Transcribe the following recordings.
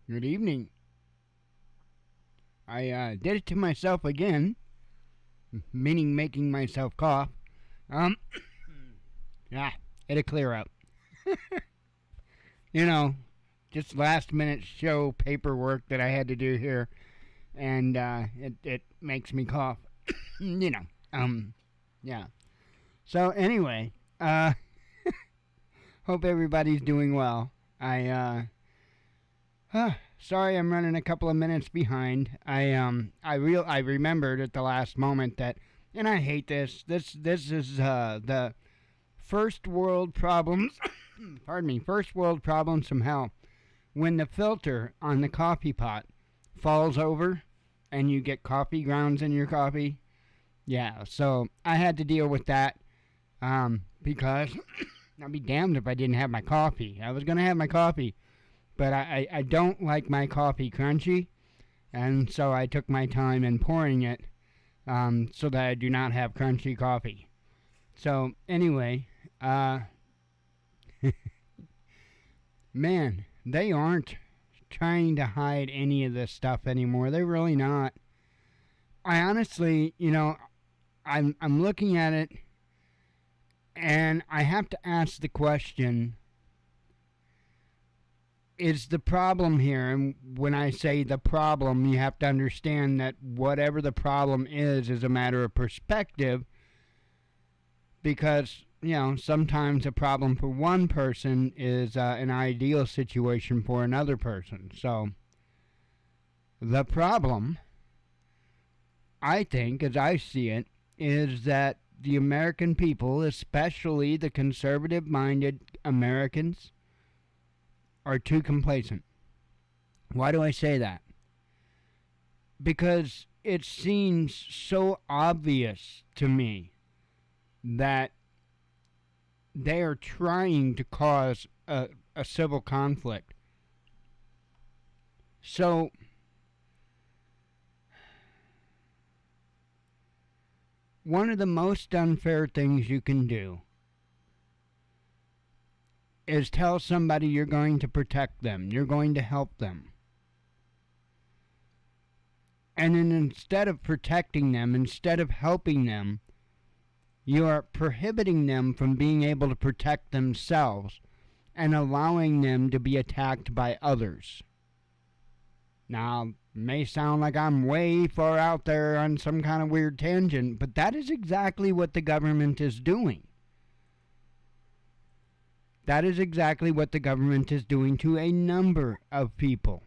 Good evening. I did it to myself again, meaning making myself cough. Um, yeah, it'll clear up. You know, just last minute show paperwork that I had to do here, and it makes me cough. you know, yeah. So anyway, hope everybody's doing well. Sorry, I'm running a couple of minutes behind. I remembered at the last moment that, and I hate this. This is the first world problems. Pardon me, first world problems from hell. When the filter on the coffee pot falls over, and you get coffee grounds in your coffee. Yeah, so I had to deal with that because I'd be damned if I didn't have my coffee. I was gonna have my coffee. But I don't like my coffee crunchy, and so I took my time in pouring it so that I do not have crunchy coffee. So, anyway, man, they aren't trying to hide any of this stuff anymore. They're really not. I honestly, I'm looking at it, and I have to ask the question, is the problem here, and when I say the problem, you have to understand that whatever the problem is a matter of perspective, because, sometimes a problem for one person is an ideal situation for another person. So, the problem, I think, as I see it, is that the American people, especially the conservative-minded Americans, are too complacent. Why do I say that? Because it seems so obvious to me that they are trying to cause a civil conflict. So, one of the most unfair things you can do is tell somebody you're going to protect them, you're going to help them. And then instead of protecting them, instead of helping them, you are prohibiting them from being able to protect themselves and allowing them to be attacked by others. Now, it may sound like I'm way far out there on some kind of weird tangent, but that is exactly what the government is doing. That is exactly what the government is doing to a number of people.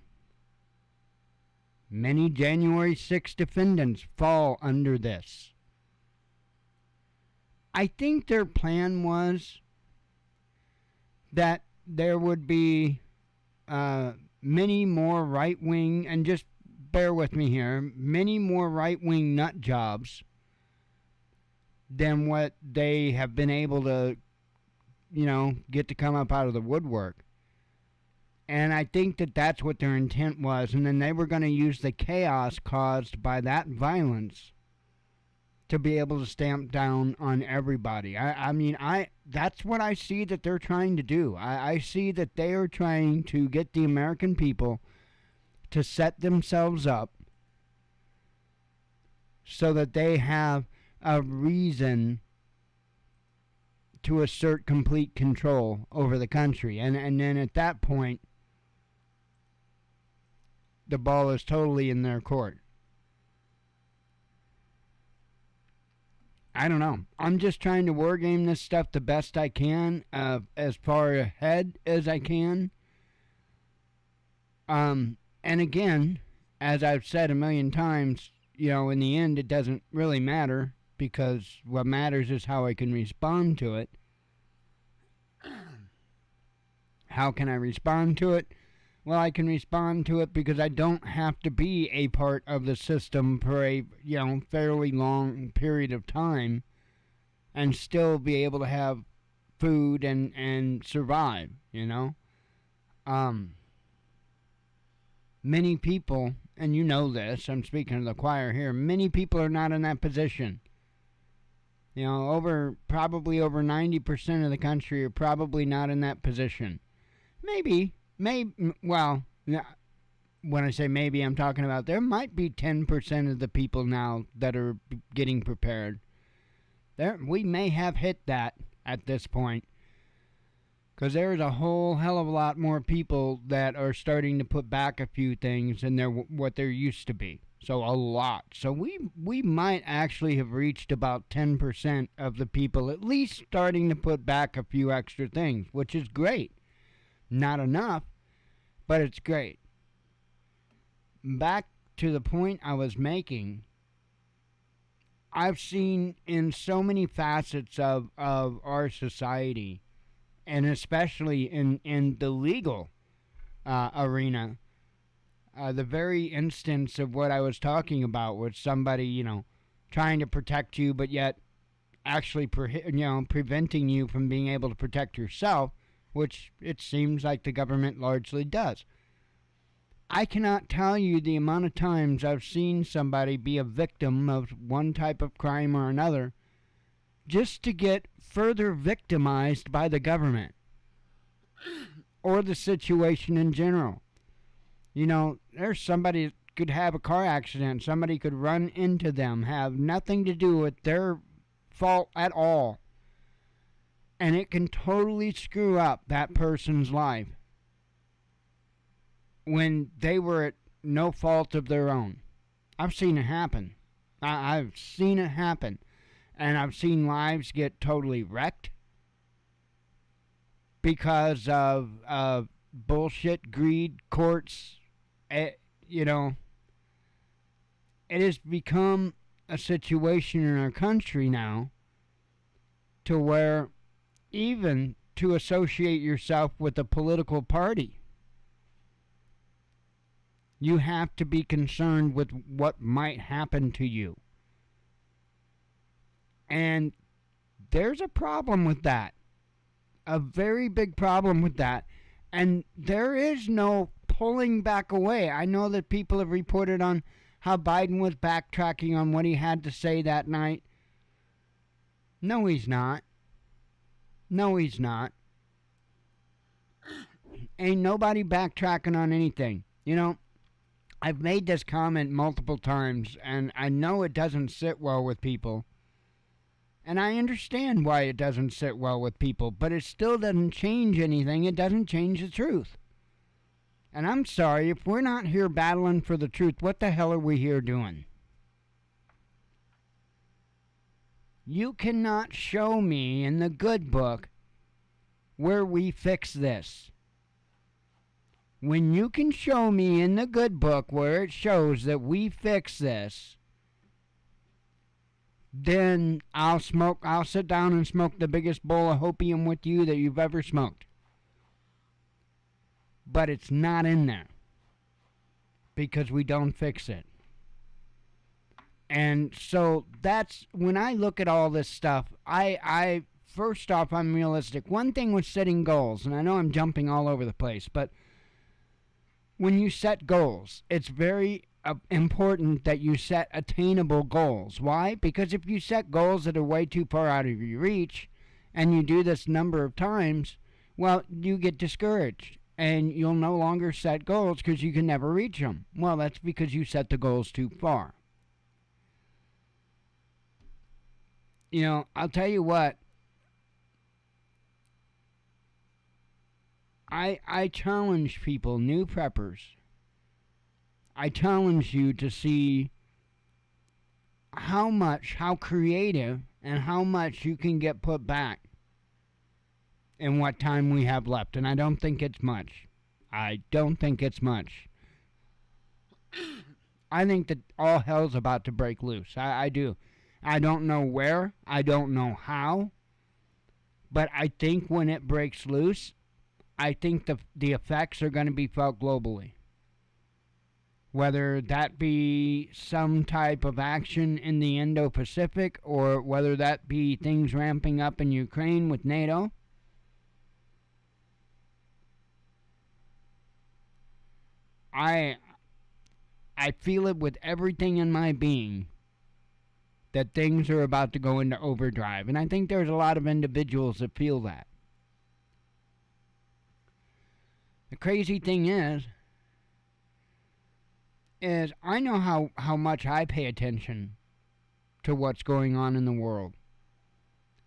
Many January 6 defendants fall under this. I think their plan was that there would be many more right-wing, and just bear with me here, many more right-wing nut jobs than what they have been able to get to come up out of the woodwork. And I think that that's what their intent was. And then they were going to use the chaos caused by that violence to be able to stamp down on everybody. That's what I see that they're trying to do. I see that they are trying to get the American people to set themselves up so that they have a reason to assert complete control over the country. And then at that point, the ball is totally in their court. I don't know. I'm just trying to wargame this stuff the best I can, as far ahead as I can. And again, as I've said a million times, in the end, it doesn't really matter, because what matters is how I can respond to it. How can I respond to it? Well, I can respond to it because I don't have to be a part of the system for a, fairly long period of time and still be able to have food and survive, Many people, and you know this, I'm speaking to the choir here, many people are not in that position. Probably over 90% of the country are probably not in that position. Maybe, well, when I say maybe, I'm talking about there might be 10% of the people now that are getting prepared. We may have hit that at this point. Because there's a whole hell of a lot more people that are starting to put back a few things than what there used to be. So a lot. So we might actually have reached about 10% of the people at least starting to put back a few extra things, which is great. Not enough, but it's great. Back to the point I was making, I've seen in so many facets of our society, and especially in the legal arena, the very instance of what I was talking about was somebody, trying to protect you, but yet actually, preventing you from being able to protect yourself, which it seems like the government largely does. I cannot tell you the amount of times I've seen somebody be a victim of one type of crime or another just to get further victimized by the government or the situation in general. There's somebody that could have a car accident, somebody could run into them, have nothing to do with their fault at all, and it can totally screw up that person's life when they were at no fault of their own. I've seen it happen. I've seen it happen. And I've seen lives get totally wrecked because of bullshit, greed, courts. It has become a situation in our country now to where even to associate yourself with a political party, you have to be concerned with what might happen to you. And there's a problem with that. A very big problem with that. And there is no pulling back away. I know that people have reported on how Biden was backtracking on what he had to say that night. No, he's not. No, he's not. Ain't nobody backtracking on anything. I've made this comment multiple times, and I know it doesn't sit well with people. And I understand why it doesn't sit well with people, but it still doesn't change anything. It doesn't change the truth. And I'm sorry, if we're not here battling for the truth, what the hell are we here doing? You cannot show me in the good book where we fix this. When you can show me in the good book where it shows that we fix this, then I'll sit down and smoke the biggest bowl of opium with you that you've ever smoked. But it's not in there because we don't fix it. And so that's when I look at all this stuff, I first off, I'm realistic. One thing with setting goals, and I know I'm jumping all over the place, but when you set goals, it's very important that you set attainable goals. Why? Because if you set goals that are way too far out of your reach, and you do this number of times, well, you get discouraged, and you'll no longer set goals because you can never reach them. Well, that's because you set the goals too far. I'll tell you what, I challenge people, new preppers, I challenge you to see how creative and how much you can get put back in what time we have left. And I don't think it's much. I don't think it's much. I think that all hell's about to break loose. I do. I don't know where. I don't know how. But I think when it breaks loose, I think the effects are going to be felt globally. Whether that be some type of action in the Indo-Pacific, or whether that be things ramping up in Ukraine with NATO. I feel it with everything in my being that things are about to go into overdrive. And I think there's a lot of individuals that feel that. The crazy thing is, is I know how much I pay attention to what's going on in the world.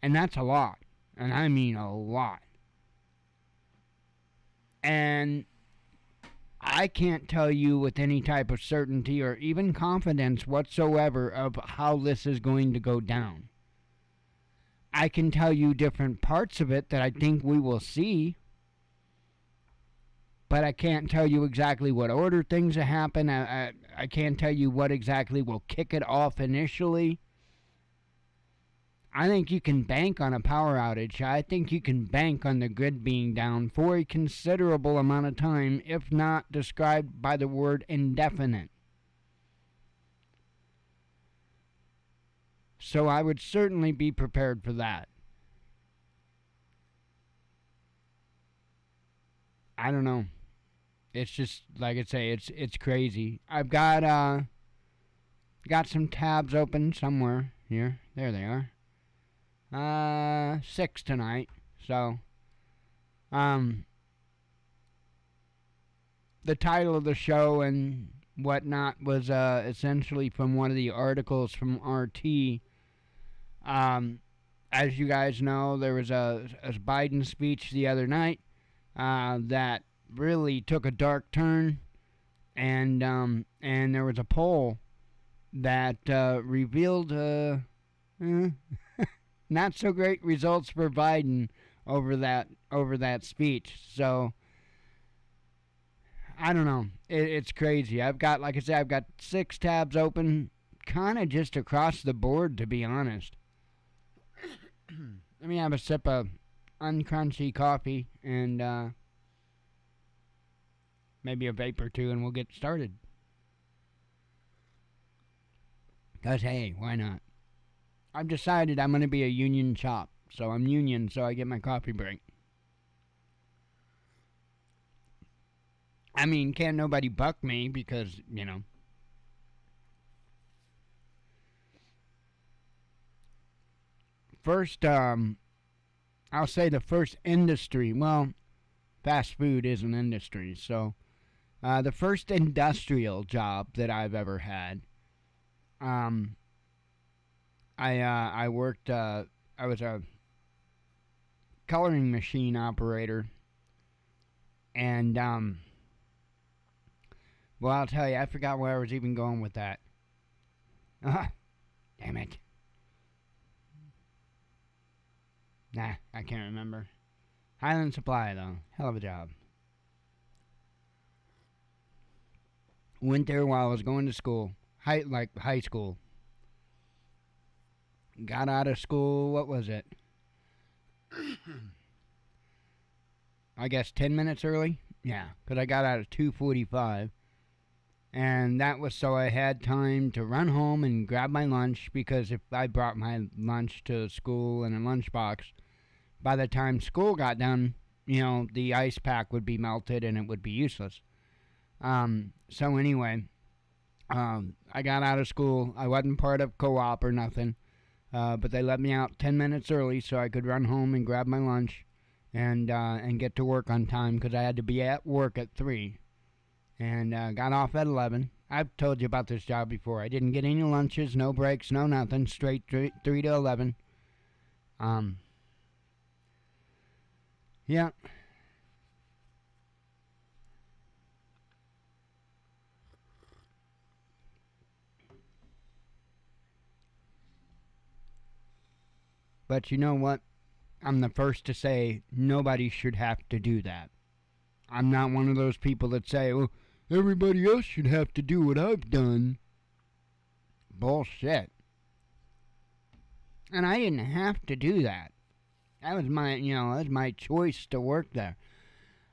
And that's a lot. And I mean a lot. And I can't tell you with any type of certainty or even confidence whatsoever of how this is going to go down. I can tell you different parts of it that I think we will see, but I can't tell you exactly what order things will happen. I can't tell you what exactly will kick it off initially. I think you can bank on a power outage. I think you can bank on the grid being down for a considerable amount of time, if not described by the word indefinite. So I would certainly be prepared for that. I don't know. It's just, like I say, it's crazy. I've got some tabs open somewhere here. There they are. 6 tonight. So, the title of the show and whatnot was essentially from one of the articles from RT. As you guys know, there was a Biden speech the other night that really took a dark turn, and there was a poll that revealed not so great results for Biden over that speech. So I don't know. It's crazy. I've got, like I said, I've got 6 tabs open, kind of just across the board, to be honest. Let me have a sip of uncrunchy coffee and maybe a vape or two, and we'll get started. Because, hey, why not? I've decided I'm going to be a union chop. So I'm union, so I get my coffee break. I mean, can't nobody buck me because, you know. First, I'll say the first industry. Well, fast food is an industry. So, the first industrial job that I've ever had. I worked, I was a coloring machine operator. And, well, I'll tell you, I forgot where I was even going with that. Damn it. Nah, I can't remember. Highland Supply, though. Hell of a job. Went there while I was going to school. High school. Got out of school, what was it? I guess 10 minutes early? Yeah, because I got out at 2:45. And that was so I had time to run home and grab my lunch, because if I brought my lunch to school in a lunchbox, by the time school got done, you know, the ice pack would be melted and it would be useless. So anyway, I got out of school. I wasn't part of co-op or nothing, but they let me out 10 minutes early so I could run home and grab my lunch and get to work on time, because I had to be at work at 3. And got off at 11. I've told you about this job before. I didn't get any lunches, no breaks, no nothing. Straight 3 to 11. Yeah. But you know what? I'm the first to say nobody should have to do that. I'm not one of those people that say, well, everybody else should have to do what I've done. Bullshit. And I didn't have to do that. That was my choice to work there.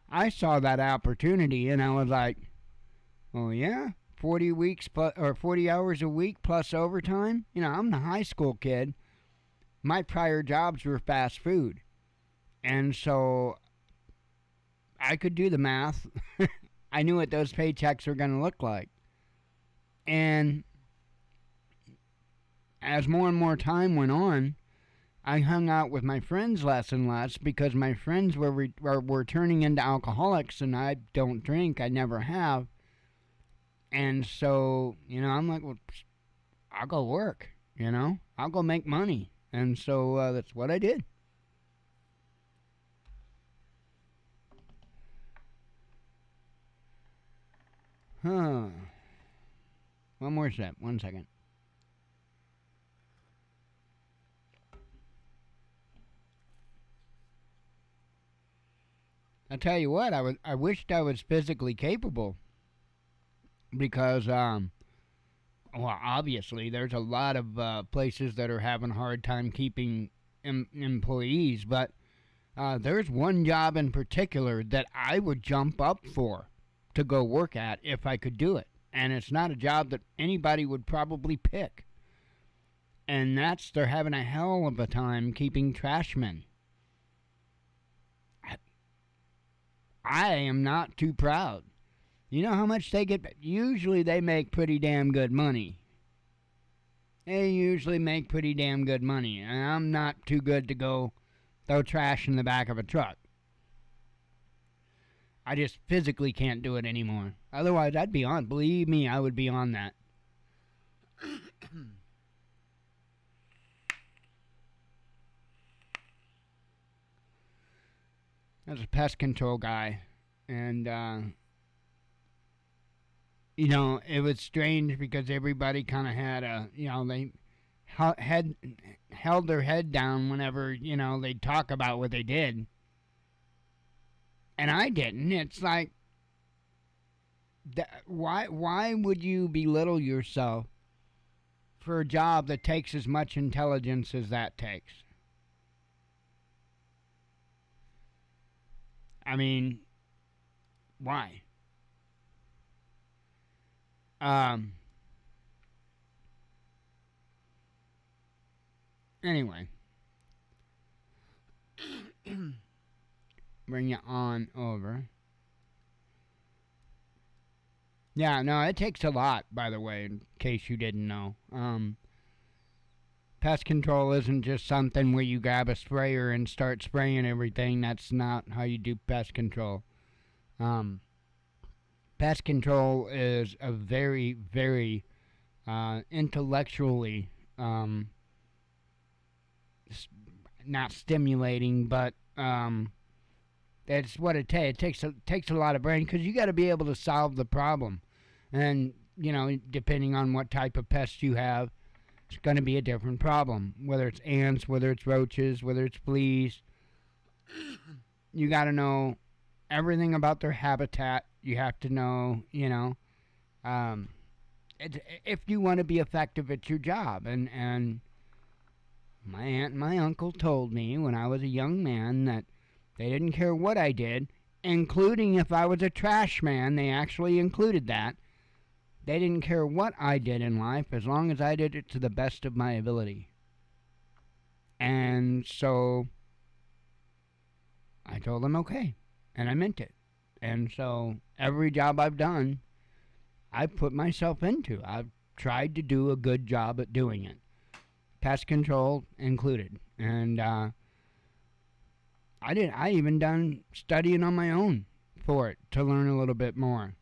I saw that opportunity and I was like, oh yeah, 40 weeks or 40 hours a week plus overtime. You know, I'm the high school kid. My prior jobs were fast food. And so I could do the math. I knew what those paychecks were going to look like. And as more and more time went on, I hung out with my friends less and less, because my friends were turning into alcoholics, and I don't drink. I never have. And so, I'm like, well, I'll go work, I'll go make money. And so that's what I did. Huh. One more step. 1 second. I tell you what, I wished I was physically capable because well, obviously there's a lot of places that are having a hard time keeping employees, but there's one job in particular that I would jump up for to go work at if I could do it. And it's not a job that anybody would probably pick. And that's they're having a hell of a time keeping trashmen. I am not too proud. You know how much they get? Usually they make pretty damn good money. They usually make pretty damn good money. And I'm not too good to go throw trash in the back of a truck. I just physically can't do it anymore. Otherwise, I'd be on. Believe me, I would be on that. As a pest control guy, and it was strange because everybody kind of had they held their head down whenever they'd talk about what they did, and I didn't. It's like, why would you belittle yourself for a job that takes as much intelligence as that takes? I mean, why? Anyway. Bring you on over. Yeah, no, it takes a lot, by the way, in case you didn't know. Pest control isn't just something where you grab a sprayer and start spraying everything. That's not how you do pest control. Pest control is a very, very intellectually not stimulating, but that's what it takes. It takes a lot of brain because you got to be able to solve the problem, and depending on what type of pest you have, it's going to be a different problem. Whether it's ants, whether it's roaches, whether it's fleas, you got to know everything about their habitat. You have to know, if you want to be effective at your job. And my aunt and my uncle told me when I was a young man that they didn't care what I did, including if I was a trash man. They actually included that. They didn't care what I did in life as long as I did it to the best of my ability. And so I told them okay, and I meant it. And so every job I've done, I've put myself into. I've tried to do a good job at doing it. Pest control included. And I even done studying on my own for it to learn a little bit more.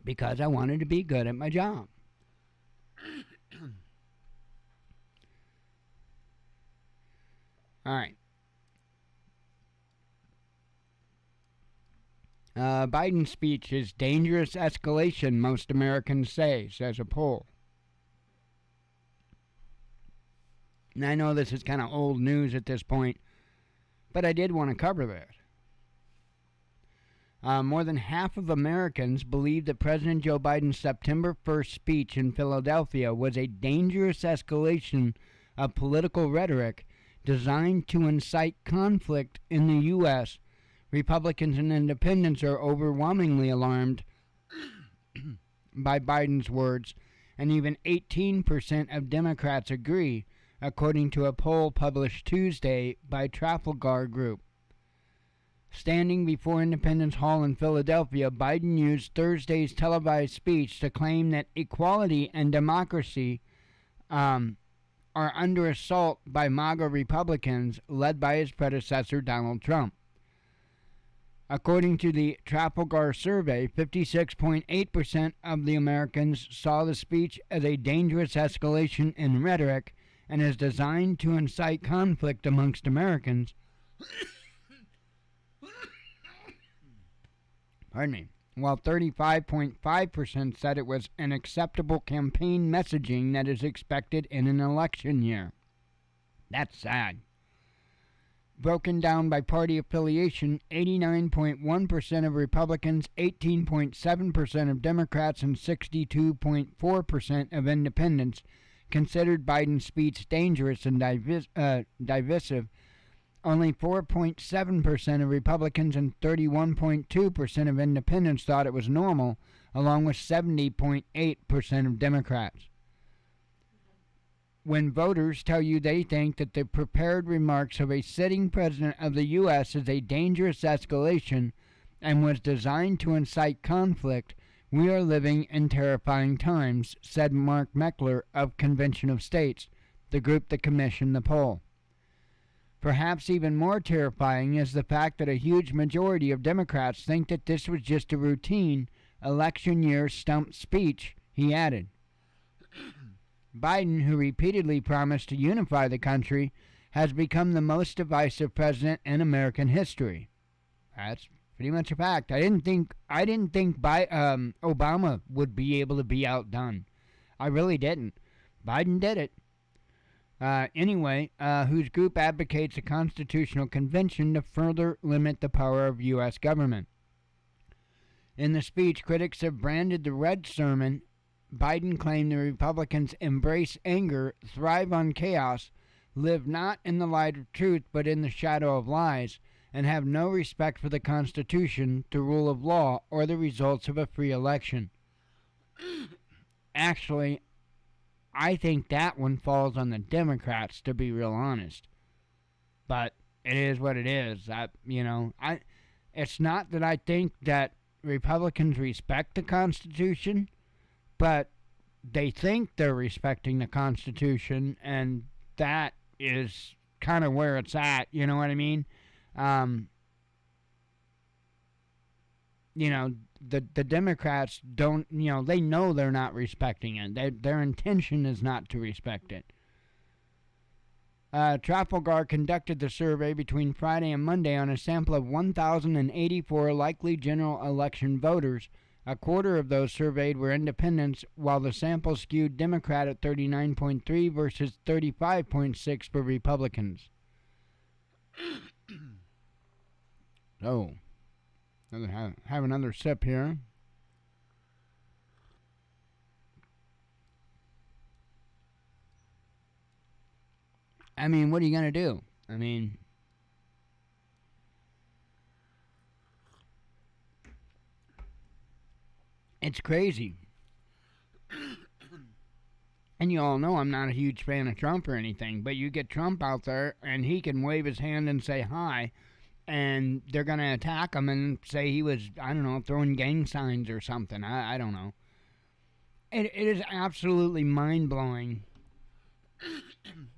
Because I wanted to be good at my job. All right. Biden's speech is dangerous escalation, most Americans say, says a poll. And I know this is kind of old news at this point, but I did want to cover this. More than half of Americans believe that President Joe Biden's September 1st speech in Philadelphia was a dangerous escalation of political rhetoric designed to incite conflict in the U.S. Republicans and independents are overwhelmingly alarmed by Biden's words, and even 18% of Democrats agree, according to a poll published Tuesday by Trafalgar Group. Standing before Independence Hall in Philadelphia, Biden used Thursday's televised speech to claim that equality and democracy are under assault by MAGA Republicans led by his predecessor, Donald Trump. According to the Trafalgar survey, 56.8% of the Americans saw the speech as a dangerous escalation in rhetoric and is designed to incite conflict amongst Americans. Pardon me. While 35.5% said it was an acceptable campaign messaging that is expected in an election year. That's sad. Broken down by party affiliation, 89.1% of Republicans, 18.7% of Democrats, and 62.4% of independents considered Biden's speech dangerous and divisive. Only 4.7% of Republicans and 31.2% of independents thought it was normal, along with 70.8% of Democrats. When voters tell you they think that the prepared remarks of a sitting president of the U.S. is a dangerous escalation and was designed to incite conflict, we are living in terrifying times, said Mark Meckler of Convention of States, the group that commissioned the poll. Perhaps even more terrifying is the fact that a huge majority of Democrats think that this was just a routine election year stump speech, he added. Biden, who repeatedly promised to unify the country, has become the most divisive president in American history. That's pretty much a fact. I didn't think Obama would be able to be outdone. I really didn't. Biden did it. Whose group advocates a constitutional convention to further limit the power of U.S. government. In the speech, critics have branded the red sermon. Biden claimed the Republicans embrace anger, thrive on chaos, live not in the light of truth but in the shadow of lies, and have no respect for the Constitution, the rule of law, or the results of a free election. Actually, I think that one falls on the Democrats, to be real honest. But it is what it is. It's not that I think that Republicans respect the Constitution, but they think they're respecting the Constitution, and that is kind of where it's at, you know what I mean? The Democrats don't, they know they're not respecting it. Their intention is not to respect it. Trafalgar conducted the survey between Friday and Monday on a sample of 1,084 likely general election voters. A quarter of those surveyed were independents, while the sample skewed Democrat at 39.3 versus 35.6 for Republicans. Oh. Have another sip here. I mean, what are you going to do? I mean, it's crazy. And you all know I'm not a huge fan of Trump or anything, but you get Trump out there and he can wave his hand and say hi, and they're going to attack him and say he was, I don't know, throwing gang signs or something. I don't know. It is absolutely mind-blowing.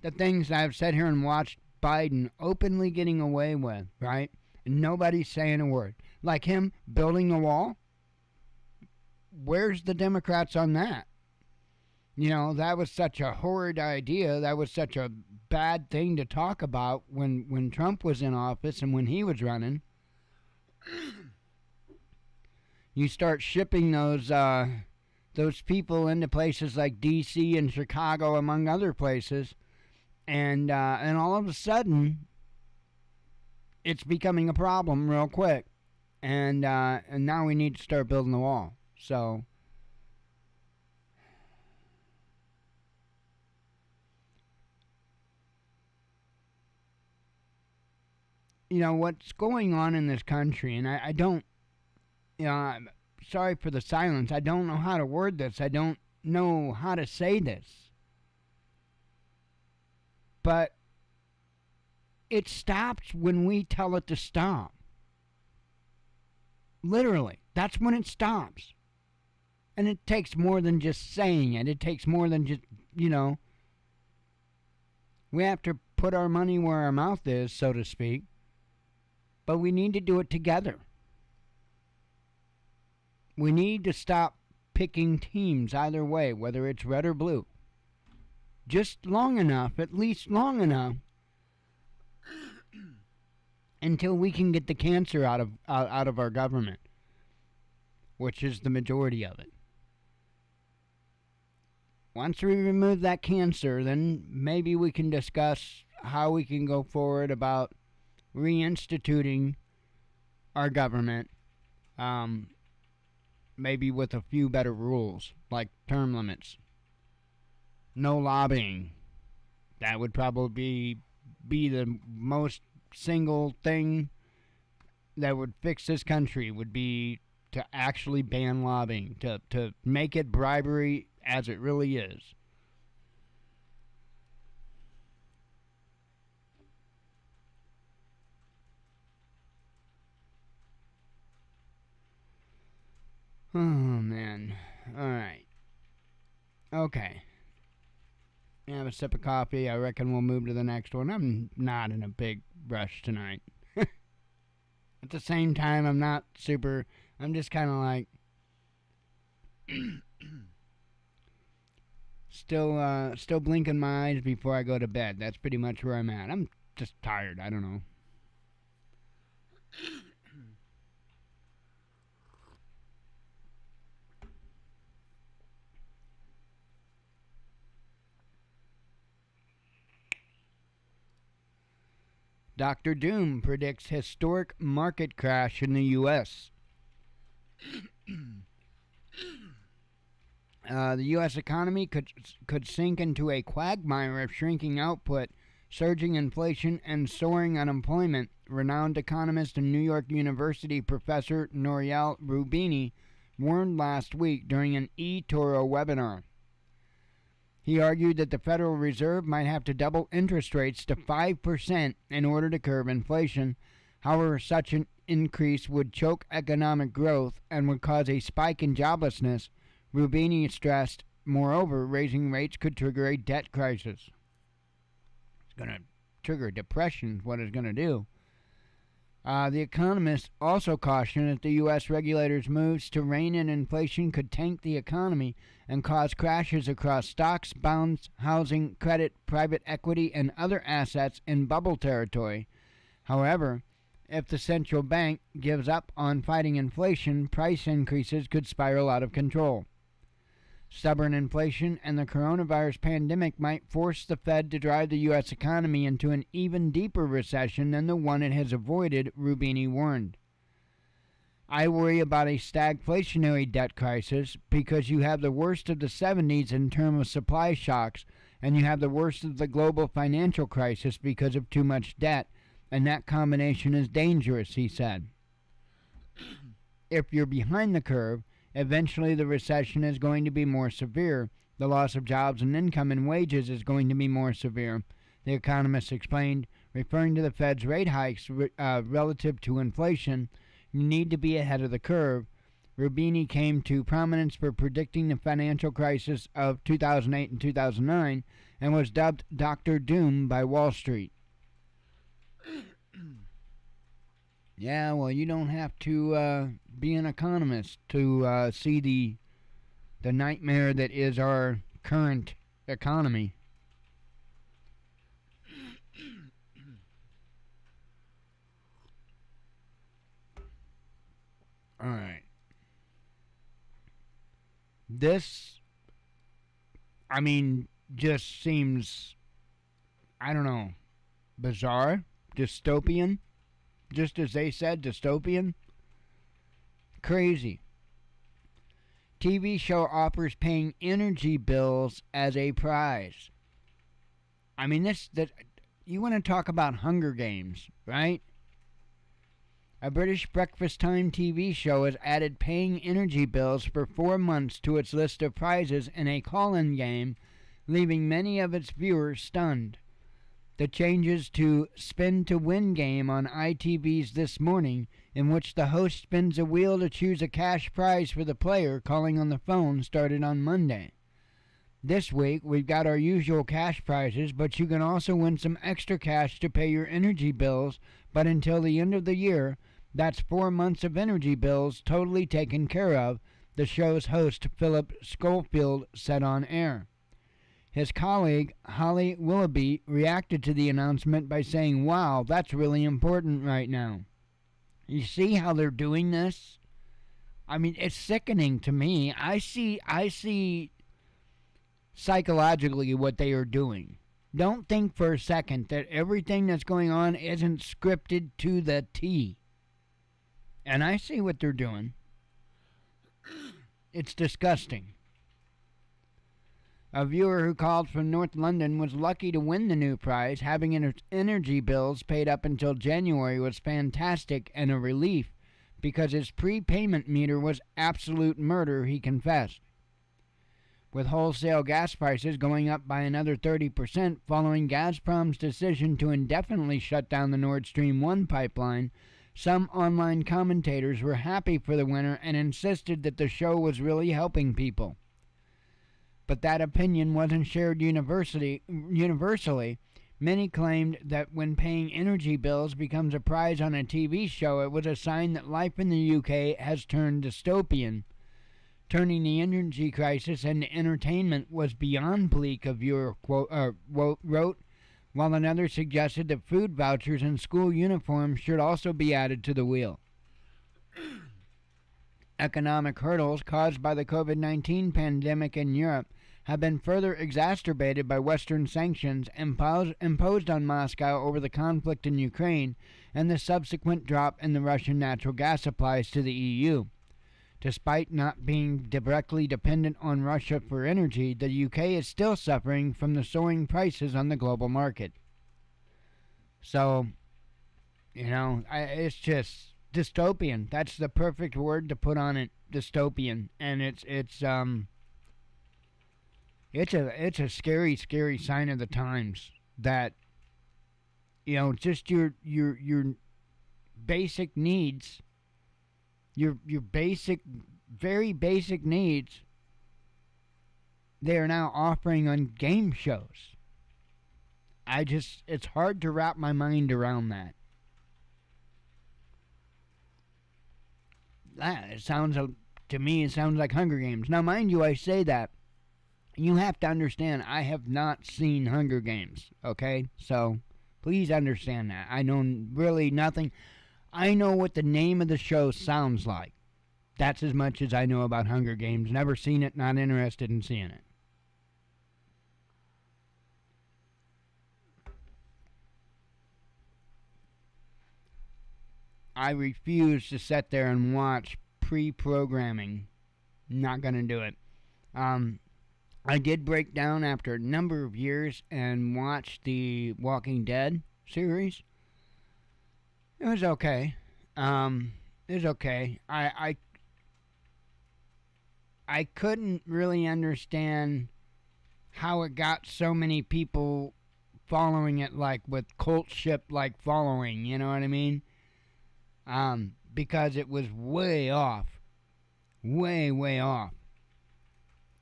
The things I've sat here and watched Biden openly getting away with, right? And nobody's saying a word. Like him building the wall. Where's the Democrats on that? That was such a horrid idea. That was such a bad thing to talk about when Trump was in office and when he was running. You start shipping those people into places like D.C. and Chicago, among other places, and all of a sudden, it's becoming a problem real quick, and now we need to start building the wall. So, what's going on in this country, and I don't, I'm sorry for the silence. I don't know how to word this. I don't know how to say this. But it stops when we tell it to stop. Literally, that's when it stops. And it takes more than just saying it. It takes more than just, we have to put our money where our mouth is, so to speak. But we need to do it together. We need to stop picking teams either way, whether it's red or blue. Just long enough, at least long enough, until we can get the cancer out of our government, which is the majority of it. Once we remove that cancer, then maybe we can discuss how we can go forward about reinstituting our government, maybe with a few better rules, like term limits. No lobbying. That would probably be the most single thing that would fix this country, would be to actually ban lobbying, to make it bribery as it really is. Oh, man. Alright. Okay. Have a sip of coffee. I reckon we'll move to the next one. I'm not in a big rush tonight. At the same time, I'm not super... I'm just kind of like... still blinking my eyes before I go to bed. That's pretty much where I'm at. I'm just tired. I don't know. Dr. Doom predicts historic market crash in the U.S. The U.S. economy could sink into a quagmire of shrinking output, surging inflation, and soaring unemployment, renowned economist and New York University professor Nouriel Roubini warned last week during an eToro webinar. He argued that the Federal Reserve might have to double interest rates to 5% in order to curb inflation. However, such an increase would choke economic growth and would cause a spike in joblessness. Roubini stressed, moreover, raising rates could trigger a debt crisis. It's going to trigger depression, is what it's going to do. The economist also cautioned that the U.S. regulators' moves to rein in inflation could tank the economy and cause crashes across stocks, bonds, housing, credit, private equity, and other assets in bubble territory. However, if the central bank gives up on fighting inflation, price increases could spiral out of control. Stubborn inflation and the coronavirus pandemic might force the Fed to drive the U.S. economy into an even deeper recession than the one it has avoided, Roubini warned. I worry about a stagflationary debt crisis because you have the worst of the 70s in terms of supply shocks, and you have the worst of the global financial crisis because of too much debt, and that combination is dangerous, he said. If you're behind the curve, eventually the recession is going to be more severe. The loss of jobs and income and wages is going to be more severe, the economist explained, referring to the Fed's rate hikes relative to inflation. You need to be ahead of the curve. Roubini came to prominence for predicting the financial crisis of 2008 and 2009 and was dubbed Dr. Doom by Wall Street. Yeah, well, you don't have to be an economist to see the nightmare that is our current economy. All right. This, just seems, I don't know, bizarre, dystopian, just as they said, dystopian. Crazy. TV show offers paying energy bills as a prize. You want to talk about Hunger Games, right? A British breakfast time TV show has added paying energy bills for 4 months to its list of prizes in a call-in game, leaving many of its viewers stunned. The changes to Spin to Win game on ITV's This Morning, in which the host spins a wheel to choose a cash prize for the player calling on the phone, started on Monday. This week, we've got our usual cash prizes, but you can also win some extra cash to pay your energy bills, but until the end of the year, That's 4 months of energy bills totally taken care of, the show's host Philip Schofield said on air. His colleague, Holly Willoughby, reacted to the announcement by saying, "Wow, that's really important right now." You see how they're doing this? I mean, it's sickening to me. I see psychologically what they are doing. Don't think for a second that everything that's going on isn't scripted to the T. And I see what they're doing. It's disgusting. A viewer who called from North London was lucky to win the new prize. Having energy bills paid up until January was fantastic and a relief because his prepayment meter was absolute murder, he confessed. With wholesale gas prices going up by another 30% following Gazprom's decision to indefinitely shut down the Nord Stream 1 pipeline, some online commentators were happy for the winner and insisted that the show was really helping people. But that opinion wasn't shared universally. Many claimed that when paying energy bills becomes a prize on a TV show, it was a sign that life in the UK has turned dystopian. Turning the energy crisis into entertainment was beyond bleak, a viewer wrote, while another suggested that food vouchers and school uniforms should also be added to the wheel. Economic hurdles caused by the COVID-19 pandemic in Europe have been further exacerbated by Western sanctions imposed on Moscow over the conflict in Ukraine and the subsequent drop in the Russian natural gas supplies to the EU. Despite not being directly dependent on Russia for energy, the UK is still suffering from the soaring prices on the global market. So, it's just dystopian. That's the perfect word to put on it, dystopian. And it's a scary, scary sign of the times that, just your basic needs, your basic, very basic needs, they are now offering on game shows. It's hard to wrap my mind around that. To me, it sounds like Hunger Games. Now, mind you, I say that. You have to understand, I have not seen Hunger Games, okay? So, please understand that. I know really nothing. I know what the name of the show sounds like. That's as much as I know about Hunger Games. Never seen it, not interested in seeing it. I refuse to sit there and watch pre-programming. Not gonna do it. I did break down after a number of years and watch the Walking Dead series. It was okay. It was okay. I couldn't really understand how it got so many people following it, like with cult ship like following, you know what I mean? Because it was way off. Way off.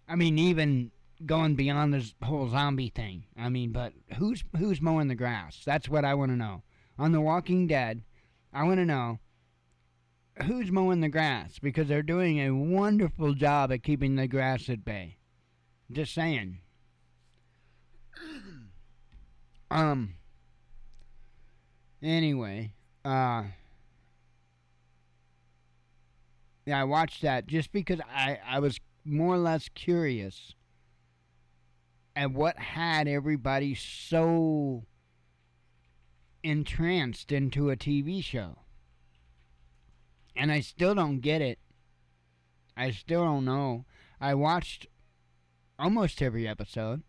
I mean, even going beyond this whole zombie thing. I mean, but who's mowing the grass? That's what I want to know. On The Walking Dead, I want to know who's mowing the grass, because they're doing a wonderful job at keeping the grass at bay. Just saying. Anyway, yeah, I watched that just because I was more or less curious at what had everybody so entranced into a TV show. And I still don't get it. I still don't know. I watched almost every episode.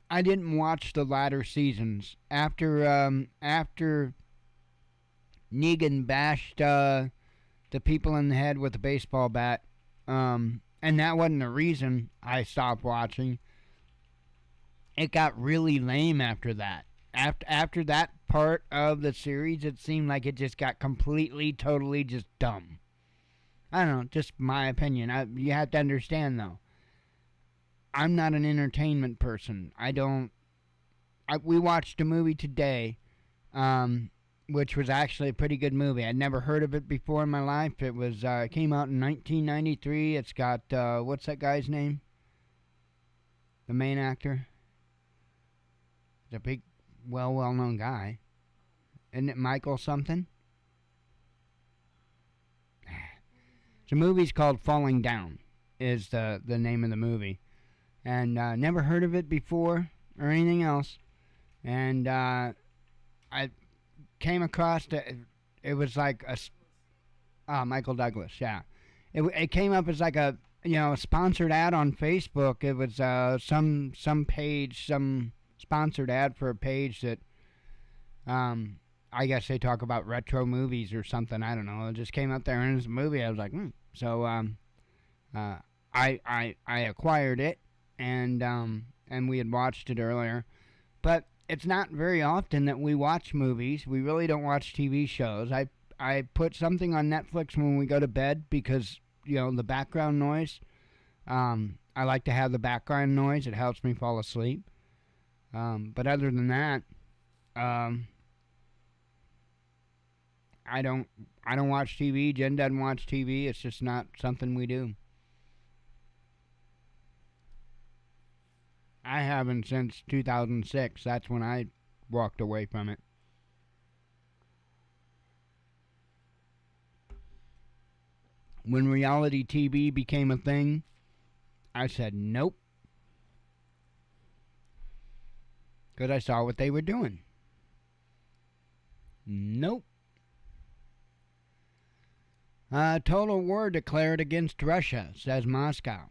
I didn't watch the latter seasons. After Negan bashed the people in the head with a baseball bat, and that wasn't the reason I stopped watching. It got really lame after that. After that part of the series, it seemed like it just got completely, totally just dumb. I don't know, just my opinion. You have to understand, though, I'm not an entertainment person. We watched a movie today, which was actually a pretty good movie. I'd never heard of it before in my life. It came out in 1993. It's got what's that guy's name? The main actor. He's a big, well-known guy. Isn't it Michael something? The movie's called Falling Down, is the name of the movie. And never heard of it before or anything else. And I came across it was like Michael Douglas, yeah. It came up as like a sponsored ad on Facebook. It was some page, some sponsored ad for a page that I guess they talk about retro movies or something. I don't know. It just came up there and it was a movie. I was like, So I acquired it and we had watched it earlier. But it's not very often that we watch movies. We really don't watch TV shows. I put something on Netflix when we go to bed because, the background noise. I like to have the background noise. It helps me fall asleep. But other than that, I don't watch TV. Jen doesn't watch TV. It's just not something we do. I haven't since 2006. That's when I walked away from it. When reality TV became a thing, I said nope. Because I saw what they were doing. Nope. Total war declared against Russia, says Moscow.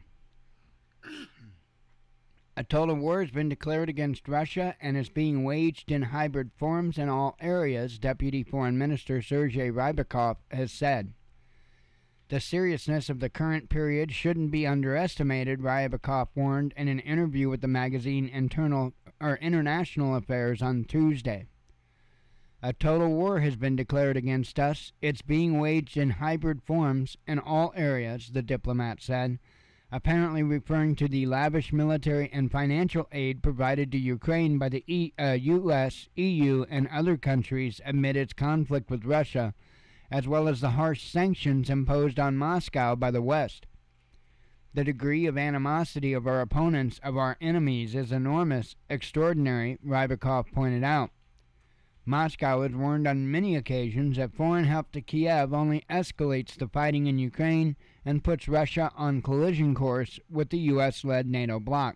A total war has been declared against Russia and is being waged in hybrid forms in all areas, Deputy Foreign Minister Sergei Rybakov has said. The seriousness of the current period shouldn't be underestimated, Rybakov warned in an interview with the magazine International Affairs on Tuesday. A total war has been declared against us. It's being waged in hybrid forms in all areas, the diplomat said, apparently referring to the lavish military and financial aid provided to Ukraine by the U.S., EU, and other countries amid its conflict with Russia, as well as the harsh sanctions imposed on Moscow by the West. The degree of animosity of our opponents, of our enemies, is enormous, extraordinary, Rybakov pointed out. Moscow has warned on many occasions that foreign help to Kiev only escalates the fighting in Ukraine and puts Russia on collision course with the U.S.-led NATO bloc.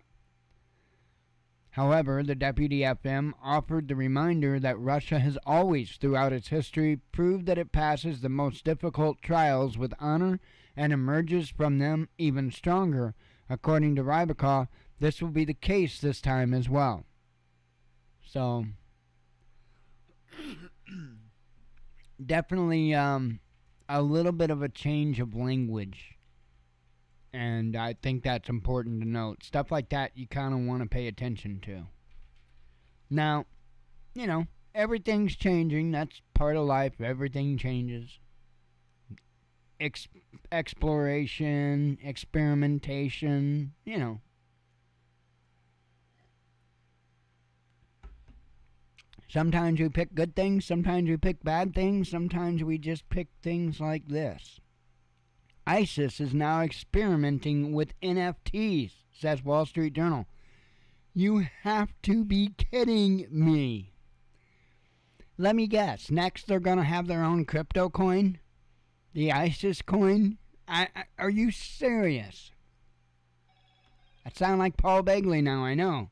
However, the deputy FM offered the reminder that Russia has always, throughout its history, proved that it passes the most difficult trials with honor and emerges from them even stronger. According to Rybakov, this will be the case this time as well. So, definitely a little bit of a change of language. And I think that's important to note. Stuff like that you kind of want to pay attention to. Now, everything's changing. That's part of life. Everything changes. Exploration, experimentation, Sometimes we pick good things. Sometimes we pick bad things. Sometimes we just pick things like this. ISIS is now experimenting with NFTs, says Wall Street Journal. You have to be kidding me. Let me guess. Next, they're going to have their own crypto coin? The ISIS coin? Are you serious? I sound like Paul Begley now, I know.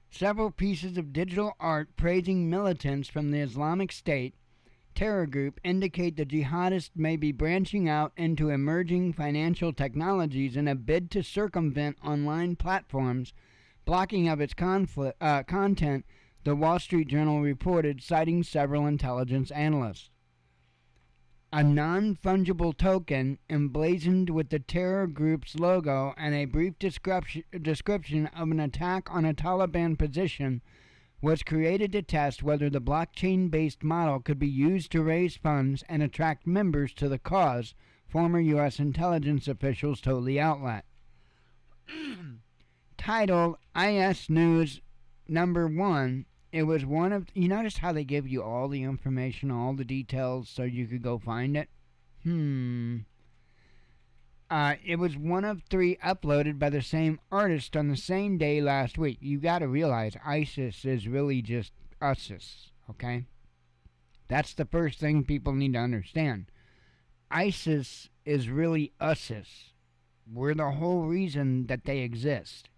Several pieces of digital art praising militants from the Islamic State terror group indicate the jihadists may be branching out into emerging financial technologies in a bid to circumvent online platforms blocking of its content, the Wall Street Journal reported, citing several intelligence analysts. A non-fungible token emblazoned with the terror group's logo and a brief description of an attack on a Taliban position was created to test whether the blockchain-based model could be used to raise funds and attract members to the cause, former U.S. intelligence officials told the outlet. Titled IS News Number 1, it was one of, you notice how they give you all the information, all the details, so you could go find it? It was one of 3 uploaded by the same artist on the same day last week. You gotta realize ISIS is really just USIS, okay? That's the first thing people need to understand. ISIS is really USIS. We're the whole reason that they exist.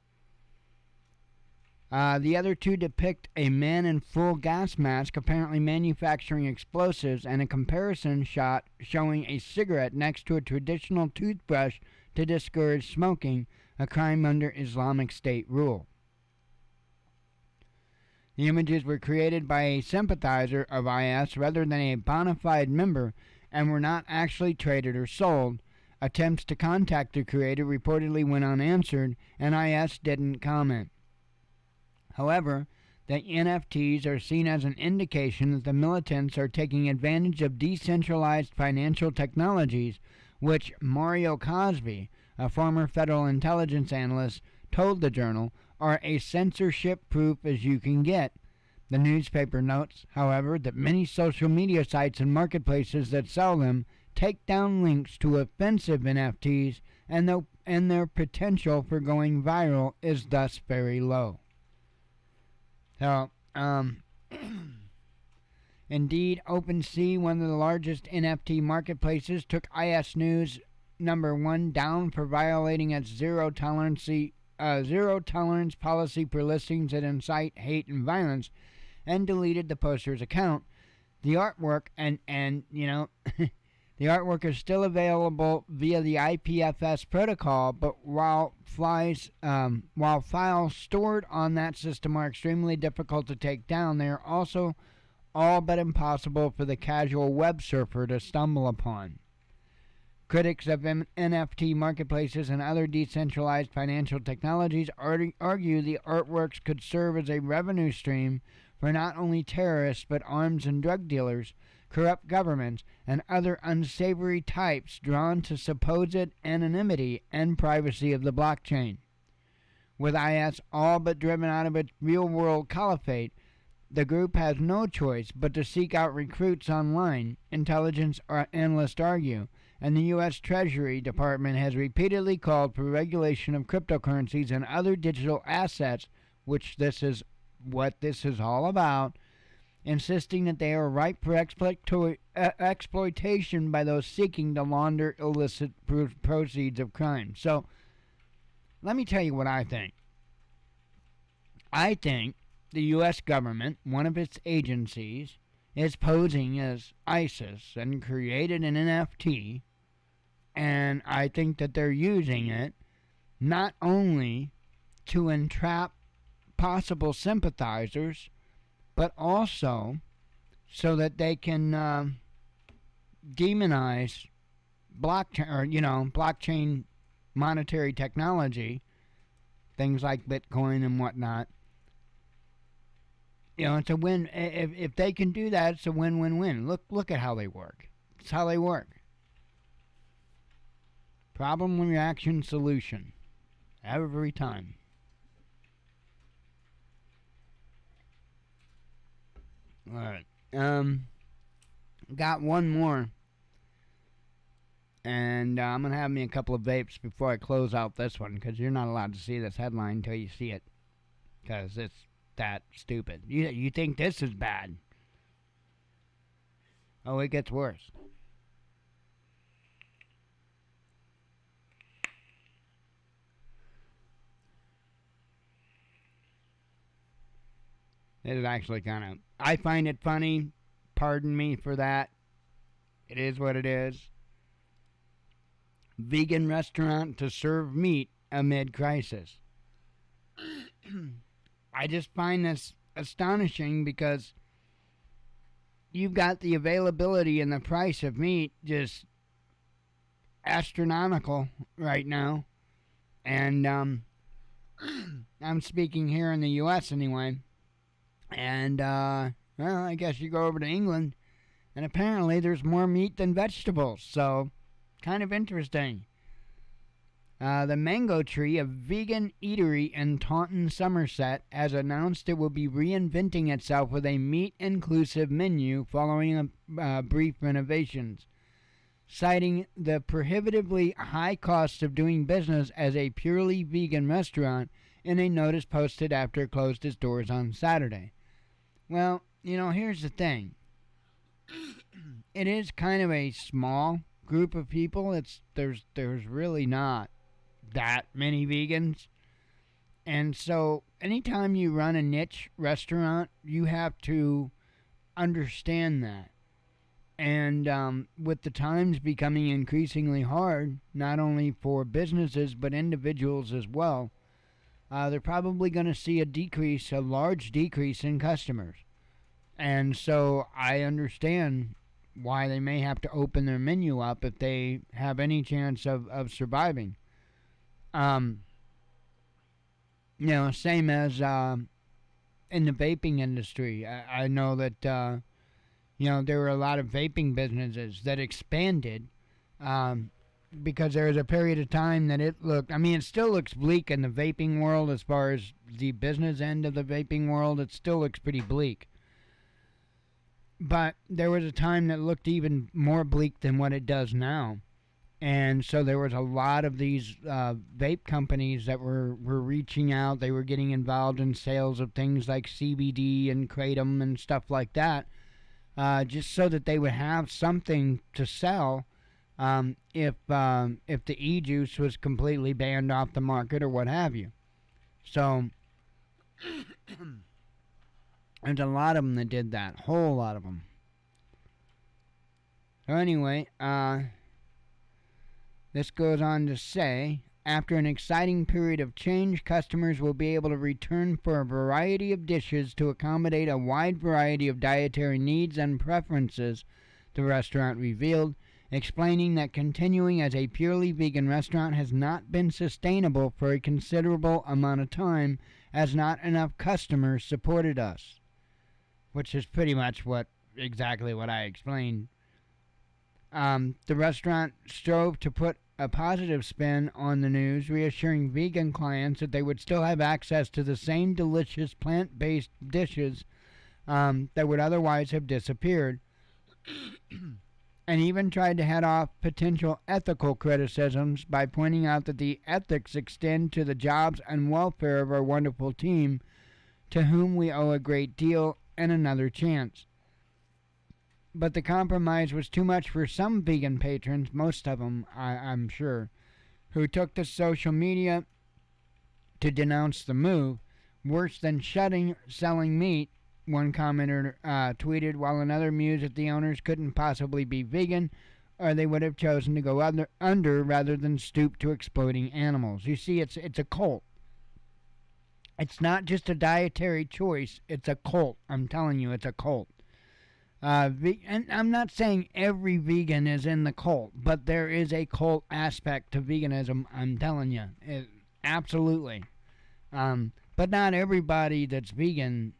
The other 2 depict a man in full gas mask apparently manufacturing explosives, and a comparison shot showing a cigarette next to a traditional toothbrush to discourage smoking, a crime under Islamic State rule. The images were created by a sympathizer of IS rather than a bona fide member, and were not actually traded or sold. Attempts to contact the creator reportedly went unanswered, and IS didn't comment. However, the NFTs are seen as an indication that the militants are taking advantage of decentralized financial technologies, which Mario Cosby, a former federal intelligence analyst, told the Journal are as censorship-proof as you can get. The newspaper notes, however, that many social media sites and marketplaces that sell them take down links to offensive NFTs, and their potential for going viral is thus very low. So, indeed, OpenSea, one of the largest NFT marketplaces, took IS News #1 down for violating its zero tolerance policy for listings that incite hate and violence, and deleted the poster's account. The artwork the artwork is still available via the IPFS protocol, but while files stored on that system are extremely difficult to take down, they are also all but impossible for the casual web surfer to stumble upon. Critics of NFT marketplaces and other decentralized financial technologies argue the artworks could serve as a revenue stream for not only terrorists but arms and drug dealers, corrupt governments, and other unsavory types drawn to supposed anonymity and privacy of the blockchain. With IS all but driven out of its real-world caliphate, the group has no choice but to seek out recruits online, intelligence analysts argue, and the U.S. Treasury Department has repeatedly called for regulation of cryptocurrencies and other digital assets, which this is what this is all about, insisting that they are ripe for exploitation by those seeking to launder illicit proceeds of crime. So, let me tell you what I think. I think the U.S. government, one of its agencies, is posing as ISIS and created an NFT, and I think that they're using it not only to entrap possible sympathizers, but also so that they can demonize blockchain monetary technology, things like Bitcoin and whatnot. It's a win. If they can do that, it's a win-win-win. Look at how they work. It's how they work. Problem, reaction, solution. Every time. Alright. Got one more. And I'm going to have me a couple of vapes before I close out this one, because you're not allowed to see this headline until you see it. Because it's that stupid. You think this is bad. Oh, it gets worse. It is actually kind of... I find it funny. Pardon me for that. It is what it is. Vegan restaurant to serve meat amid crisis. I just find this astonishing because you've got the availability and the price of meat just astronomical right now. And I'm speaking here in the U.S. anyway. And, well, I guess you go over to England, and apparently there's more meat than vegetables, so kind of interesting. The Mango Tree, a vegan eatery in Taunton, Somerset, has announced it will be reinventing itself with a meat-inclusive menu following brief renovations, citing the prohibitively high costs of doing business as a purely vegan restaurant in a notice posted after it closed its doors on Saturday. Well, here's the thing. It is kind of a small group of people. There's really not that many vegans. And so anytime you run a niche restaurant, you have to understand that. And with the times becoming increasingly hard, not only for businesses but individuals as well, they're probably going to see a large decrease in customers. And so I understand why they may have to open their menu up if they have any chance of surviving. Same as in the vaping industry. I know that, there were a lot of vaping businesses that expanded because there was a period of time that it still looks bleak in the vaping world as far as the business end of the vaping world. It still looks pretty bleak. But there was a time that looked even more bleak than what it does now. And so there was a lot of these vape companies that were reaching out. They were getting involved in sales of things like CBD and kratom and stuff like that, just so that they would have something to sell if the e-juice was completely banned off the market or what have you. So there's a lot of them that did that, whole lot of them. So anyway, this goes on to say, after an exciting period of change, customers will be able to return for a variety of dishes to accommodate a wide variety of dietary needs and preferences, the restaurant revealed, explaining that continuing as a purely vegan restaurant has not been sustainable for a considerable amount of time, as not enough customers supported us. Which is pretty much exactly what I explained. The restaurant strove to put a positive spin on the news, reassuring vegan clients that they would still have access to the same delicious plant-based dishes that would otherwise have disappeared, and even tried to head off potential ethical criticisms by pointing out that the ethics extend to the jobs and welfare of our wonderful team, to whom we owe a great deal and another chance. But the compromise was too much for some vegan patrons, most of them, I'm sure, who took to social media to denounce the move. Worse than selling meat, one commenter tweeted, while another mused that the owners couldn't possibly be vegan, or they would have chosen to go under rather than stoop to exploiting animals. You see, it's a cult. It's not just a dietary choice, it's a cult. I'm telling you, it's a cult. And I'm not saying every vegan is in the cult, but there is a cult aspect to veganism, I'm telling you. Absolutely. But not everybody that's vegan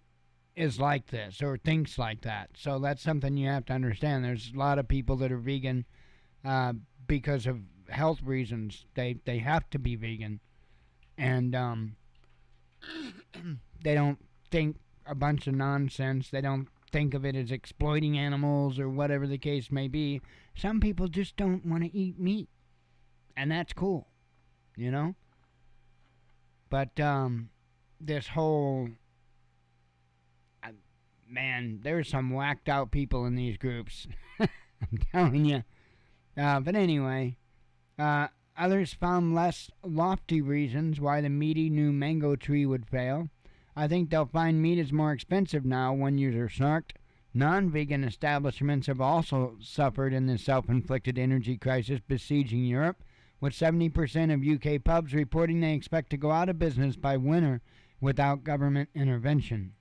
is like this or thinks like that. So that's something you have to understand. There's a lot of people that are vegan because of health reasons. They have to be vegan. And they don't think a bunch of nonsense. They don't think of it as exploiting animals or whatever the case may be. Some people just don't want to eat meat. And that's cool. But this whole... man, there's some whacked out people in these groups. I'm telling you. But anyway, others found less lofty reasons why the meaty new mango tree would fail. I think they'll find meat is more expensive now, one user snarked. Non-vegan establishments have also suffered in the self-inflicted energy crisis besieging Europe, with 70% of UK pubs reporting they expect to go out of business by winter without government intervention.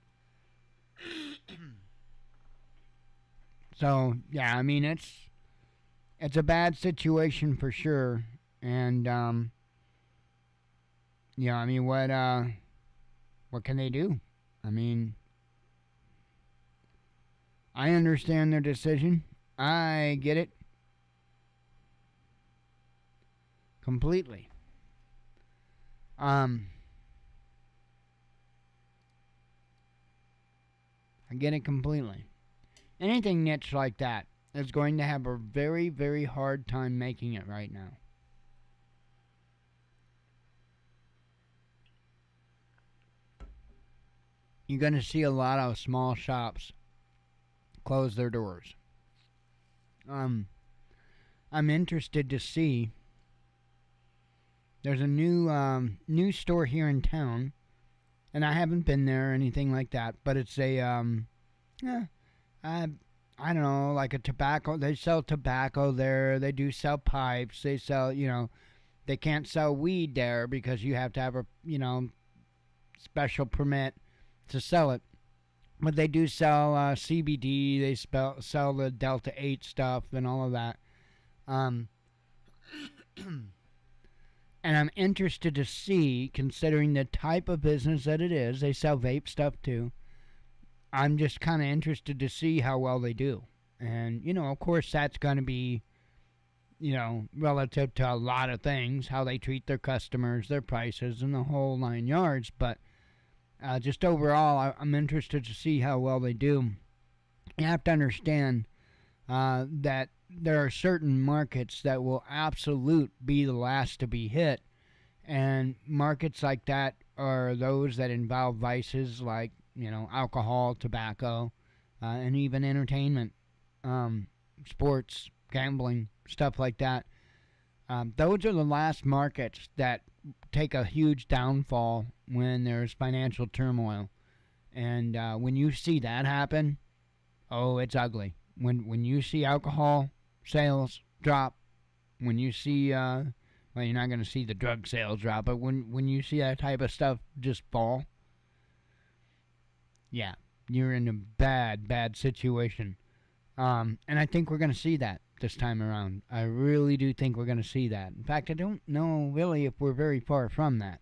So, yeah, I mean, it's a bad situation for sure. And, I mean, what can they do? I mean, I understand their decision. I get it completely. Um, I get it completely. Anything niche like that is going to have a very, very hard time making it right now. You're going to see a lot of small shops close their doors. I'm interested to see. There's a new store here in town, and I haven't been there or anything like that. But it's a I don't know, like a tobacco. They sell tobacco there. They do sell pipes. They sell, they can't sell weed there because you have to have a special permit to sell it. But they do sell CBD. They sell the Delta 8 stuff and all of that. And I'm interested to see, considering the type of business that it is, they sell vape stuff too. I'm just kind of interested to see how well they do. And, of course, that's going to be, relative to a lot of things, how they treat their customers, their prices, and the whole 9 yards. But just overall, I'm interested to see how well they do. You have to understand that there are certain markets that will absolute be the last to be hit. And markets like that are those that involve vices like, alcohol, tobacco, and even entertainment, sports, gambling, stuff like that. Those are the last markets that take a huge downfall when there's financial turmoil. And when you see that happen, oh, it's ugly. When you see alcohol sales drop, when you see, well, you're not going to see the drug sales drop, but when you see that type of stuff just fall, yeah, you're in a bad, bad situation. And I think we're going to see that this time around. I really do think we're going to see that. In fact, I don't know really if we're very far from that.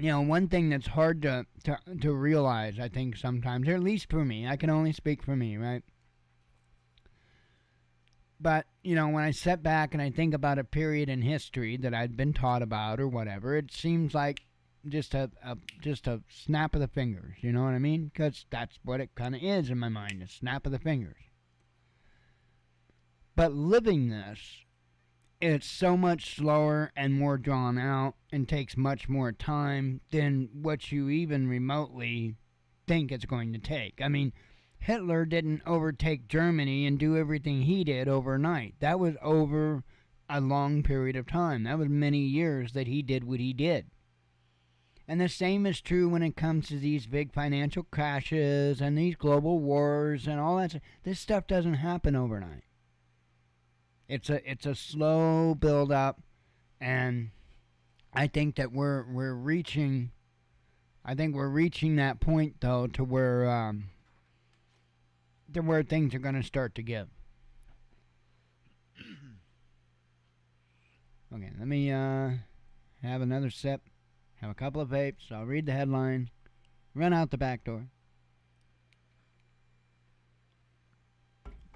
One thing that's hard to realize, I think sometimes, or at least for me, I can only speak for me, right? But, when I sit back and I think about a period in history that I'd been taught about or whatever, it seems like just a snap of the fingers, you know what I mean? Because that's what it kind of is in my mind, a snap of the fingers. But living this, it's so much slower and more drawn out and takes much more time than what you even remotely think it's going to take. I mean, Hitler didn't overtake Germany and do everything he did overnight. That was over a long period of time. That was many years that he did what he did. And the same is true when it comes to these big financial crashes and these global wars and all that. This stuff doesn't happen overnight. It's a slow build up, and I think that we're reaching that point though to where things are going to start to give. Okay, let me have another sip, have a couple of vapes. I'll read the headline, run out the back door,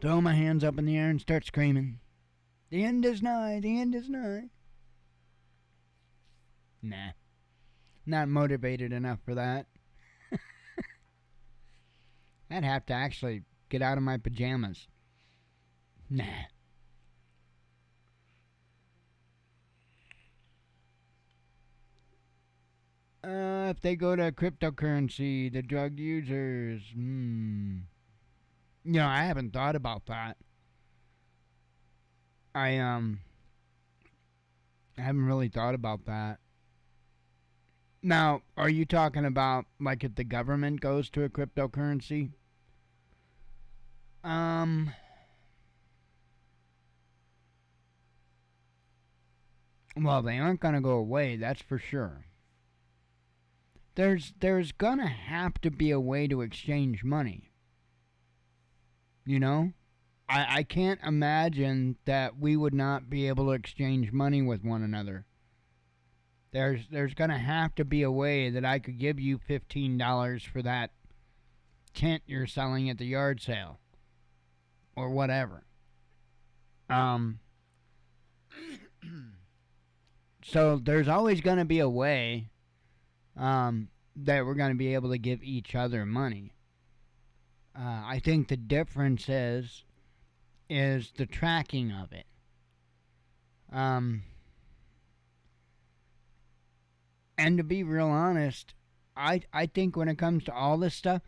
throw my hands up in the air and start screaming, "The end is nigh, the end is nigh." Nah, not motivated enough for that. I'd have to actually get out of my pajamas. Nah. If they go to cryptocurrency, the drug users, I haven't thought about that. I haven't really thought about that. Now, are you talking about like if the government goes to a cryptocurrency? Well, they aren't going to go away, that's for sure. There's going to have to be a way to exchange money. I can't imagine that we would not be able to exchange money with one another. There's going to have to be a way that I could give you $15 for that tent you're selling at the yard sale or whatever. Um, so there's always going to be a way that we're going to be able to give each other money. I think the difference is the tracking of it. Um, and to be real honest, I think when it comes to all this stuff,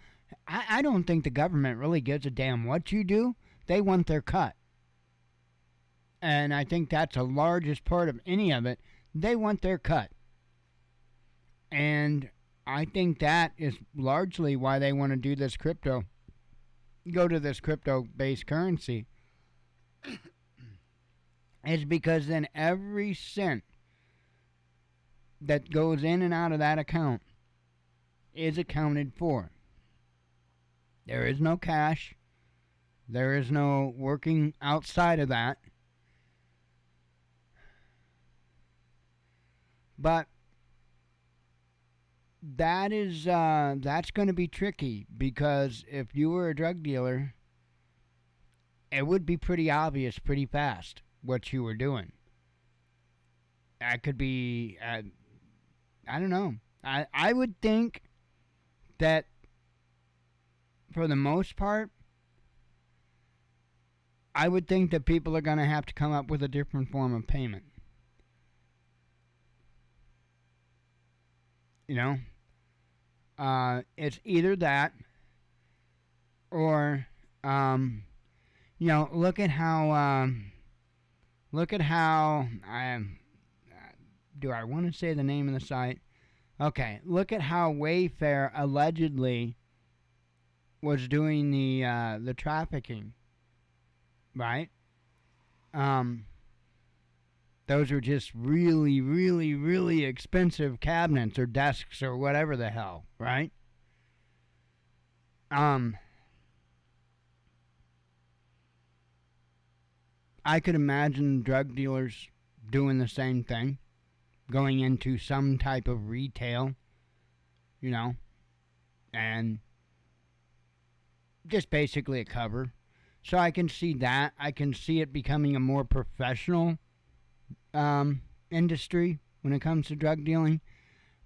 I don't think the government really gives a damn what you do. They want their cut. And I think that's the largest part of any of it. They want their cut. And I think that is largely why they want to do this crypto. Go to this crypto-based currency. It's because then every cent that goes in and out of that account is accounted for. There is no cash. There is no working outside of that. But that's going to be tricky, because if you were a drug dealer, it would be pretty obvious pretty fast what you were doing. That could be, I don't know. I would think that for the most part, I would think that people are going to have to come up with a different form of payment. You know? It's either that or, look at how, do I want to say the name of the site? Okay, look at how Wayfair allegedly was doing the trafficking, right? Those are just really, really, really expensive cabinets or desks or whatever the hell, right? I could imagine drug dealers doing the same thing, going into some type of retail, and just basically a cover. So I can see that. I can see it becoming a more professional industry when it comes to drug dealing.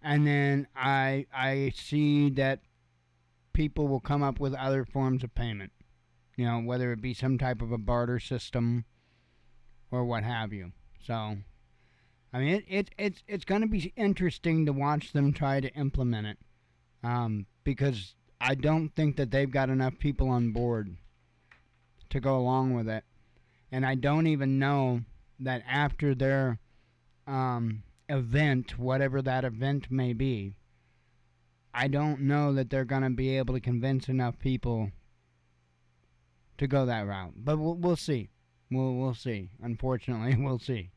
And then I see that people will come up with other forms of payment, whether it be some type of a barter system or what have you. So, I mean, it's going to be interesting to watch them try to implement it, because I don't think that they've got enough people on board to go along with it. And I don't even know that after their event, whatever that event may be, I don't know that they're going to be able to convince enough people to go that route. But we'll see. We'll see. Unfortunately, we'll see.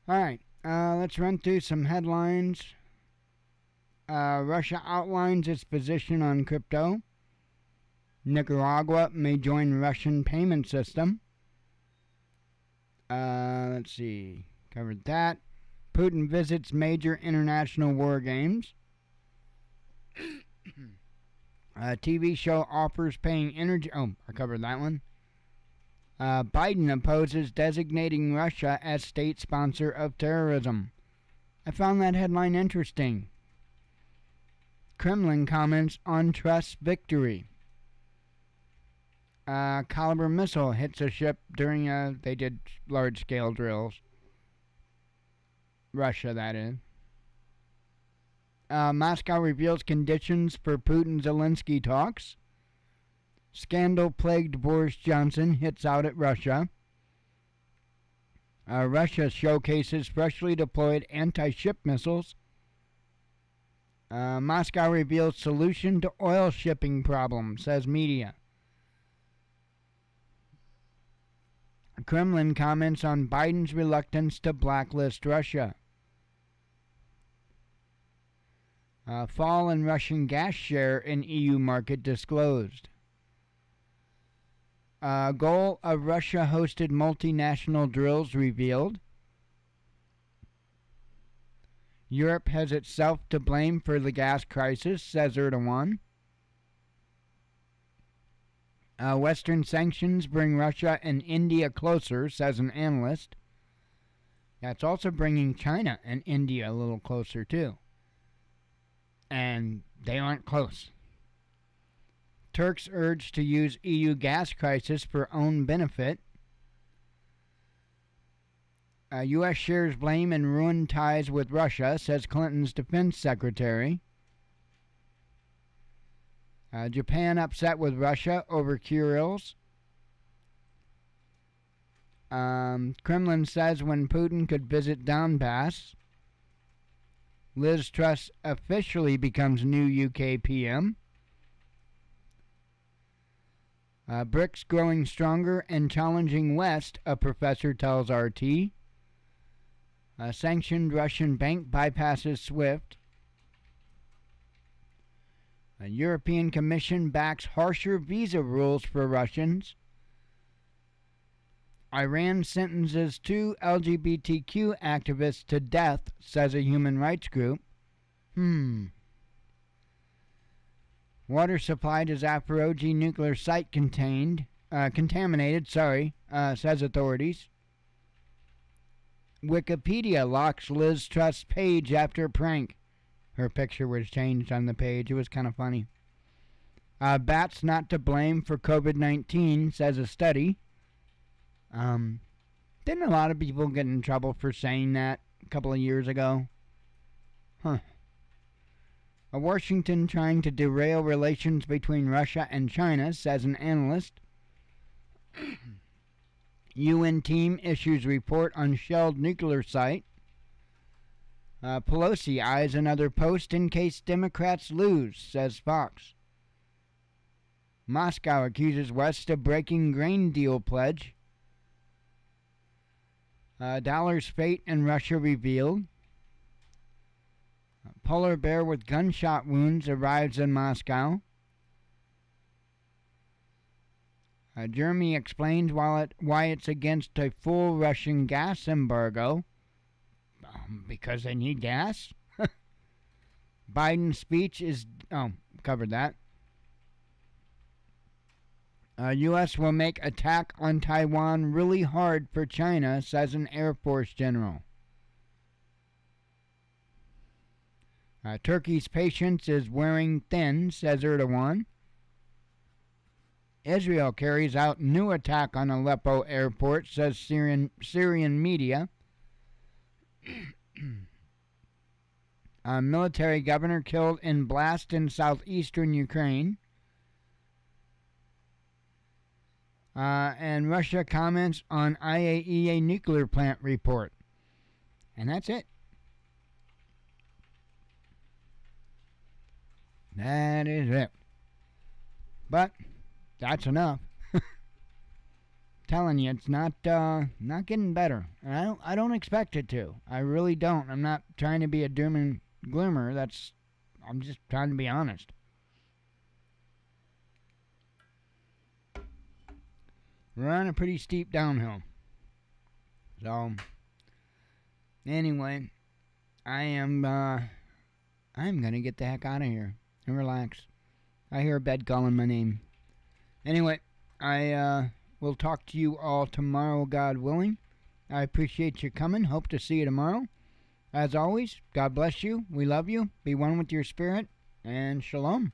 All right, let's run through some headlines. Russia outlines its position on crypto. Nicaragua may join Russian payment system. Let's see. Covered that. Putin visits major international war games. TV show offers paying energy. Oh, I covered that one. Biden opposes designating Russia as state sponsor of terrorism. I found that headline interesting. Kremlin comments on Trump's victory. Caliber missile hits a ship during they did large-scale drills. Russia, that is. Moscow reveals conditions for Putin-Zelensky talks. Scandal-plagued Boris Johnson hits out at Russia. Russia showcases freshly deployed anti-ship missiles. Moscow reveals solution to oil shipping problem, says media. Kremlin comments on Biden's reluctance to blacklist Russia. Fall in Russian gas share in EU market disclosed. Goal of Russia-hosted multinational drills revealed. Europe has itself to blame for the gas crisis, says Erdogan. Western sanctions bring Russia and India closer, says an analyst. That's also bringing China and India a little closer, too. And they aren't close. Turks urged to use EU gas crisis for own benefit. U.S. shares blame and ruin ties with Russia, says Clinton's defense secretary. Japan upset with Russia over Kurils. Kremlin says when Putin could visit Donbass. Liz Truss officially becomes new UK PM. BRICS growing stronger and challenging West, a professor tells RT. Sanctioned Russian bank bypasses SWIFT. A European Commission backs harsher visa rules for Russians. Iran sentences 2 LGBTQ activists to death, says a human rights group. Water supply to Zaporozhye nuclear site contaminated, says authorities. Wikipedia locks Liz Truss page after prank. Her picture was changed on the page. It was kind of funny. Bats not to blame for COVID-19, says a study. Didn't a lot of people get in trouble for saying that a couple of years ago? Washington trying to derail relations between Russia and China, says an analyst. UN team issues report on shelled nuclear site. Pelosi eyes another post in case Democrats lose, says Fox. Moscow accuses West of breaking grain deal pledge. Dollar's fate in Russia revealed. Polar bear with gunshot wounds arrives in Moscow. Germany explains why it's against a full Russian gas embargo. Because they need gas? Biden's speech is... covered that. U.S. will make attack on Taiwan really hard for China, says an Air Force general. Turkey's patience is wearing thin, says Erdogan. Israel carries out new attack on Aleppo airport, says Syrian media. Military governor killed in blast in southeastern Ukraine. And Russia comments on IAEA nuclear plant report. And that's it. That is it. But that's enough. Telling you, it's not getting better. And I don't expect it to. I really don't. I'm not trying to be a doom and gloomer. I'm just trying to be honest. We're on a pretty steep downhill. So, anyway, I'm gonna get the heck out of here and relax. I hear a bed calling my name. Anyway, I will talk to you all tomorrow, God willing. I appreciate you coming. Hope to see you tomorrow. As always, God bless you. We love you. Be one with your spirit. And shalom.